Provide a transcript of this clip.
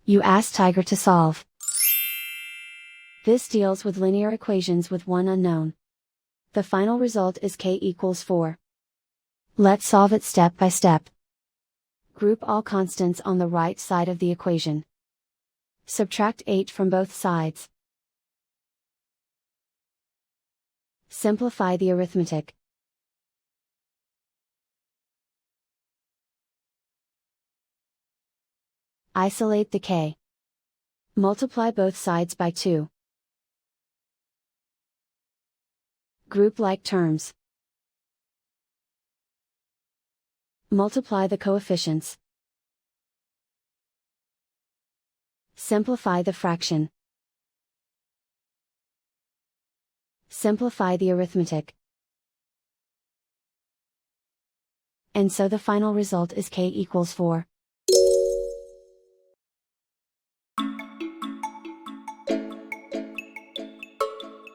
You ask Tiger to solve. This deals with linear equations with one unknown. The final result is k equals 4. Let's solve it step by step. Group all constants on the right side of the equation. Subtract 8 from both sides. Simplify the arithmetic. Isolate the k. Multiply both sides by 2. Group like terms. Multiply the coefficients. Simplify the fraction. Simplify the arithmetic. And so the final result is k equals 4.